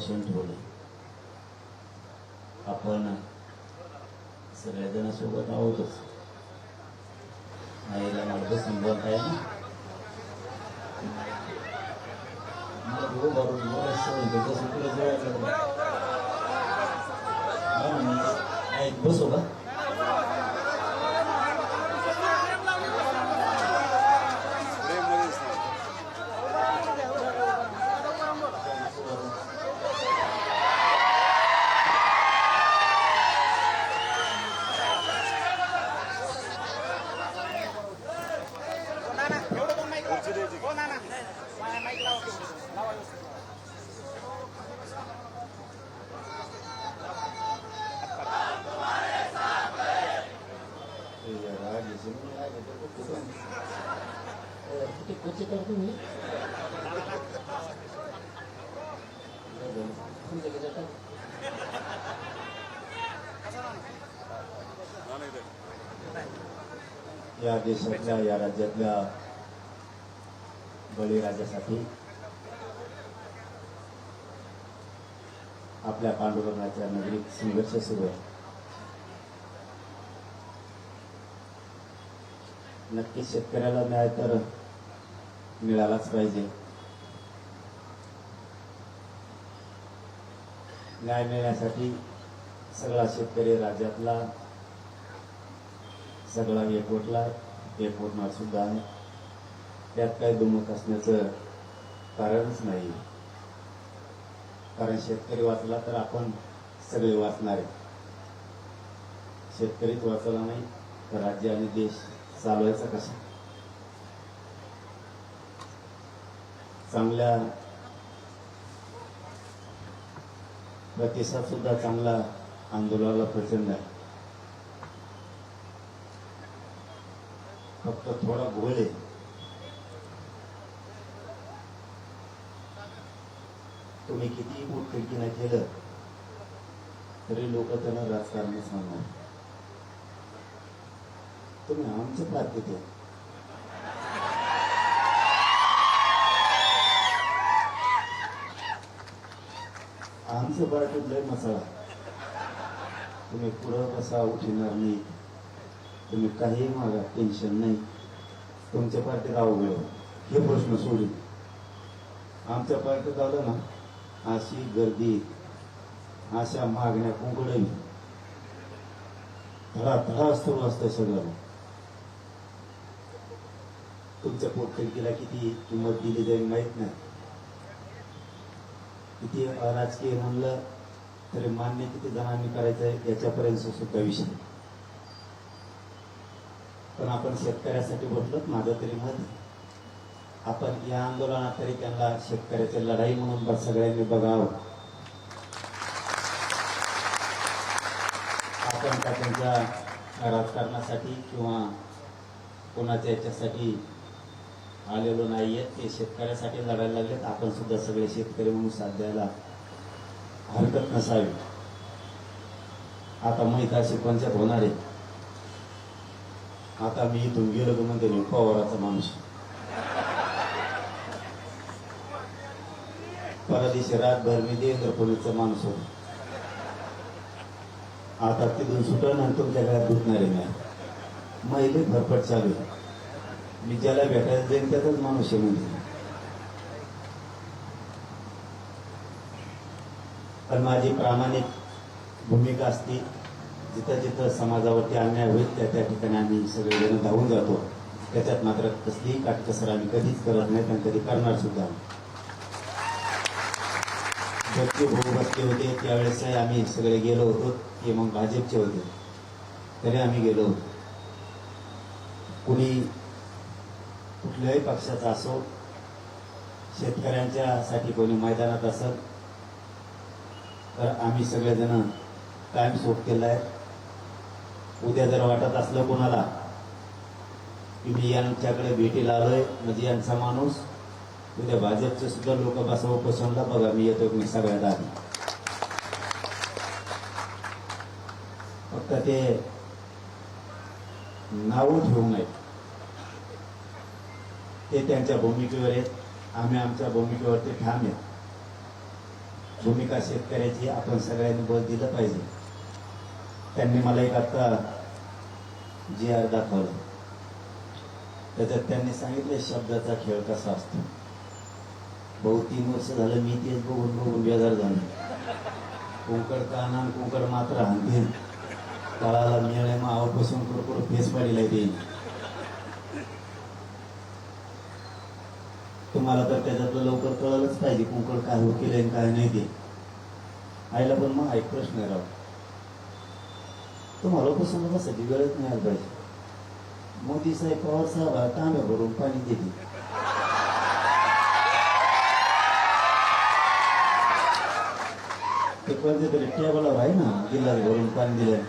बसून ठेवलं. आपण सगळेजण सोबत आहोतच. आईला मला बसून बोलताय ना, मला बरोबर बसो का? या देशातल्या या राज्यातल्या बळीराजासाठी आपल्या पांडुरंगाच्या नगरीत संघर्ष सुरू आहे. नक्की शेतकऱ्याला न्याय तर मिळालाच पाहिजे. न्याय मिळण्यासाठी सगळा शेतकरी राज्यातला सगळा एकवटणार सुद्धा आहे. त्यात काही दुमत असण्याचं कारणच नाही. कारण शेतकरी वाचला तर आपण सगळे वाचणार आहे. शेतकरीच वाचला नाही तर राज्य आणि देश चालवायचा कसा? चांगल्या प्रतिसाद सुद्धा चांगला आंदोलनाला प्रचंड आहे. फक्त थोडा घोळ आहे. तुम्ही किती पोटतिडकी नाही केलं तरी लोक त्यांना राजकारणच म्हणणार. तुम्ही आमचे प्रार्थित आहे. आमचं पार्टीत लय मसाला. तुम्ही पुढं बसा, उठणार नाही. तुम्ही काही मागा, टेन्शन नाही. तुमच्या पार्टीत अवघड हे प्रश्न सोडून आमच्या पार्टीत आलं ना, अशी गर्दी, अशा मागण्या कुंकडवी धडा सुरू असतं सगळं. तुमच्या पोटतिडकीला किती किंमत दिली जाईल माहित नाही. किती अराजकीय म्हणलं तरी मान्य किती जणांनी करायचं आहे याच्यापर्यंत सुद्धा विषय. पण आपण शेतकऱ्यासाठी बसलोत. माझं तरी मत, आपण या आंदोलनात तरी त्यांना शेतकऱ्याची लढाई म्हणून सगळ्यांनी बघावं. आपण का त्यांच्या राजकारणासाठी किंवा कोणाच्या याच्यासाठी आलेलो नाहीये. ते शेतकऱ्यासाठी लढायला लागलेत. आपण सुद्धा सगळे शेतकरी म्हणून साथ द्यायला हरकत नसावी. आता माहित अशी पंचायत होणार आहे. आता मी इथून गेलो तर म्हणते मी पवाराचा माणूस. परदिवशी रातभर मी देवेंद्र फडणवीसचा माणूस होतो. आता तिथून सुटलं आणि तुमच्या घरात दुखणार आहे. मी महिले भरपट चालू आहे. मी ज्याला भेटायला जाईन त्याचाच माणूस आहे म्हणजे. पण माझी प्रामाणिक भूमिका असती. जिथं जिथं समाजावरती अन्याय होईल त्या ठिकाणी आम्ही सगळेजण धावून जातो. त्याच्यात मात्र कसलीही काटकसर आम्ही कधीच करत नाही आणि कधी करणार सुद्धा. बच्चे भाऊ बसले होते त्यावेळेस आम्ही सगळे गेलो होतो. ते मग भाजपचे होते तरी आम्ही गेलो होतो. कुणी कुठल्याही पक्षाचा असो, शेतकऱ्यांच्या साठी कोणी मैदानात असेल तर आम्ही सगळेजण कायम सोप केला आहे. उद्या जर वाटत असलं कोणाला की मी यांच्याकडे भेटीला आलोय म्हणजे यांचा माणूस, उद्या भाजपचे सुद्धा लोक बसवा पसंतला बघा मी येतो मी सगळ्यात आधी. फक्त ते नाव ठेवू नये. ते त्यांच्या भूमिकेवर आहेत. आम्ही आमच्या भूमिकेवरती ठाम आहेत. भूमिका शेतकऱ्याची आपण सगळ्यांनी बळ दिलं पाहिजे. त्यांनी मला एक आता जी आर दाखवलं, त्याच्यात त्यांनी सांगितलं शब्दाचा खेळ कसा असतो. बहु 3 वर्ष झालं मी तेच बघून बघून बेजार झालो. कुंकड काना कुंकड मात्र हानतील तळाला मिळाले मग आवडपासून कुठं फेस पाडीला देईल. तुम्हाला तर त्याच्यातलं लवकर कळलंच पाहिजे कुंकड काय हो केलंय काय नाही ते. आईला पण मग एक प्रश्न राव, तुम्हाला उपसंग बसायची वेळच नाही आला पाहिजे. मोदी साहेब पवार साहेब तांब्या भरून पाणी देते. ते कोणते तरी टेबलावर आहे ना गिलास भरून पाणी दिलं.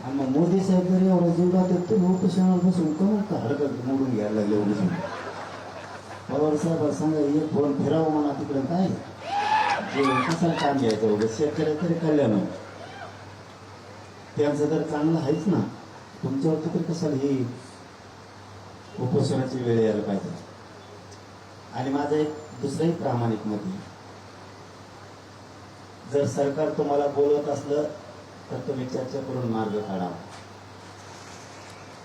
आणि मग मोदी साहेब जर एवढा जीव लावतात तुम्ही उपोषणाला बसून कमी का हडकत मोडून घ्यायला लागले बसून. पवार साहेब सांगा एक फोन फिरावं म्हणा तिकडे काय कसा काम घ्यायचं वगैरे शेतकऱ्या तरी कल्याण त्यांचं तर चांगलं आहेच ना. तुमच्यावरती तर कशाला ही उपोषणाची वेळ यायला पाहिजे. आणि माझं एक दुसरंही प्रामाणिक मत आहे, जर सरकार तुम्हाला बोलवत असलं तर तुम्ही चर्चा करून मार्ग काढावा.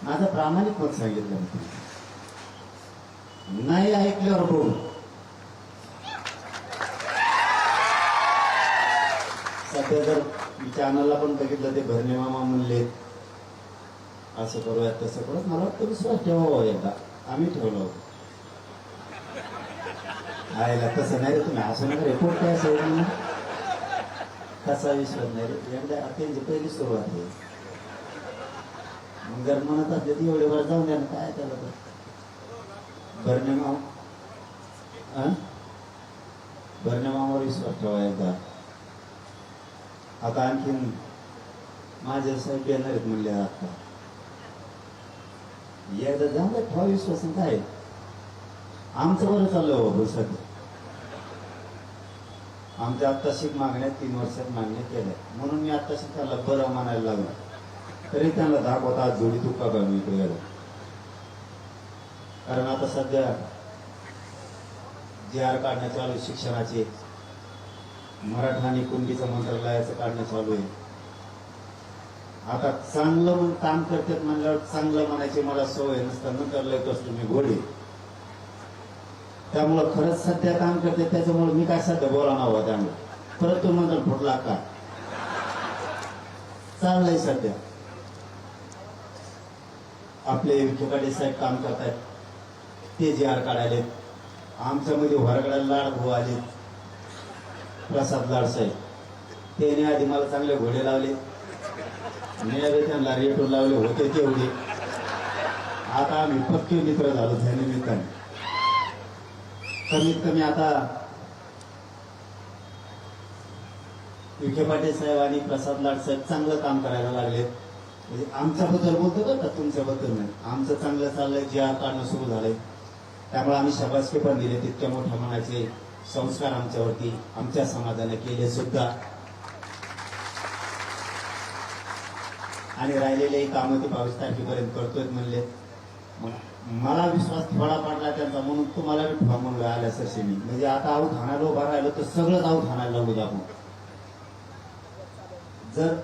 माझं प्रामाणिक मत सांगितलं. नाही ऐकल्यावर बोल. सध्या जर चॅनलला पण बघितलं ते भरणे मामा म्हणले असं करूया तसं करू. मला वाटतं विश्वास ठेवावा एकदा. आम्ही ठेवलो होतो आयला तसं नाही रे. तुम्ही असं नका रिपोर्ट काय असेल तसा विश्वास नाही रे. एकदा त्यांची पहिली सुरुवात आहे. मग जर म्हणत असले ती एवढे वर जाऊन द्या ना काय त्याला तर भरणे मामावर विश्वास ठेवा एकदा. आता आणखीन माझे साहेब येणार आहेत म्हणले आता एकदा जाऊन द्या ठेवा विश्वास. काय आमचं बरं चाललं हो सध्या. आमच्या आत्ताशिक मागण्या 3 वर्षात मागण्या केल्या म्हणून मी आत्ताशिक त्याला बरं म्हणायला लागलो. तरी त्यांना दाखवता आज जोडी तुका करून इकडे गेलो. कारण आता सध्या GR काढणं चालू आहे शिक्षणाचे. मराठा आणि कुणबीचं मंत्रालयाचं काढणं चालू आहे. आता चांगलं म्हणून काम करतात म्हणल्यावर चांगलं म्हणायची मला सवय नसतं. नंतर लयत असतो मी घोडे. त्यामुळं खरंच सध्या काम करते त्याच्यामुळे मी काय सध्या बोला नव्हता. त्यामुळे परत तो नंतर फुटला का चाललंय सध्या. आपले विखे पाटील साहेब काम करतायत ते GR काढायले. आमच्यामध्ये वरगड्याला लाड भाऊ आले प्रसाद लाड साहेब. त्याने आधी मला चांगले घोडे लावले. मी त्यांना रेटून लावले होते तेवढे. आता आम्ही पक्के मित्र झालो त्या निमित्ताने. कमीत कमी आता विखे पाटील साहेब आणि प्रसाद लाड साहेब चांगलं काम करायला लागले. म्हणजे आमच्याबद्दल बोलतो बरं का, तुमच्याबद्दल नाही. आमचं चांगलं चाललंय. GR काढणं सुरू झालंय. त्यामुळे आम्ही शाबासकी पण दिले. तितक्या मोठ्या मनाचे संस्कार आमच्यावरती आमच्या समाजाने केले सुद्धा. आणि राहिलेले कामं ते 22 तारखेपर्यंत करतोय म्हणले. मला विश्वास थोडा पडला त्यांचा म्हणून तुम्हाला मी ठेवा म्हणून आल्या सरशी मी. म्हणजे आता आऊत हाणायला उभा राहिलो तर सगळंच आऊत हाणायला लागू आपण. जर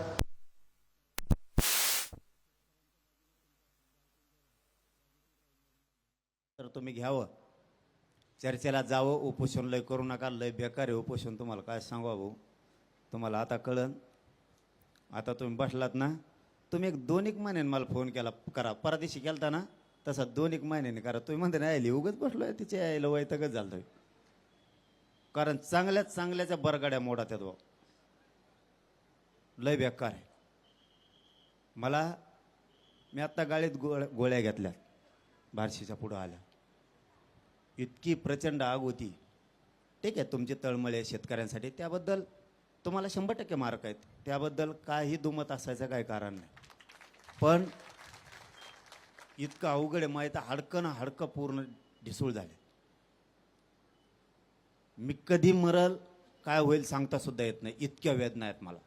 तर तुम्ही घ्यावं, चर्चेला जावं. उपोषण लय करू नका. लय बेकार आहे उपोषण. तुम्हाला काय सांगू भाऊ, तुम्हाला आता कळन. आता तुम्ही बसलात ना, तुम्ही 2-1 महिन्याने मला फोन केला करा. परदेशी केलता ना तसा 2-1 महिन्याने करा. तुम्ही म्हणते ना यायला उगच बसलोय तिच्या यायला वैतकच झालं. कारण चांगल्याच चांगल्याच्या बरगाड्या मोडा त्यात लय बेकार आहे. मी आत्ता गाडीत गोळ्या घेतल्या बार्शीच्या पुढं आल्या. इतकी प्रचंड आग होती. ठीक आहे तुमचे तळमळे शेतकऱ्यांसाठी त्याबद्दल तुम्हाला 100% मार्क आहेत. त्याबद्दल काही दुमत असायचं काही कारण नाही. पण इतकं अवघड आहे माहीत. हाडकं ना हाडकं पूर्ण ढिसूळ झाले. मी कधी मरल काय होईल सांगता सुद्धा येत नाही. इतक्या वेदना आहेत मला.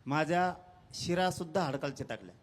माझ्या शिरा सुद्धा हाडकालच्या टाकल्या.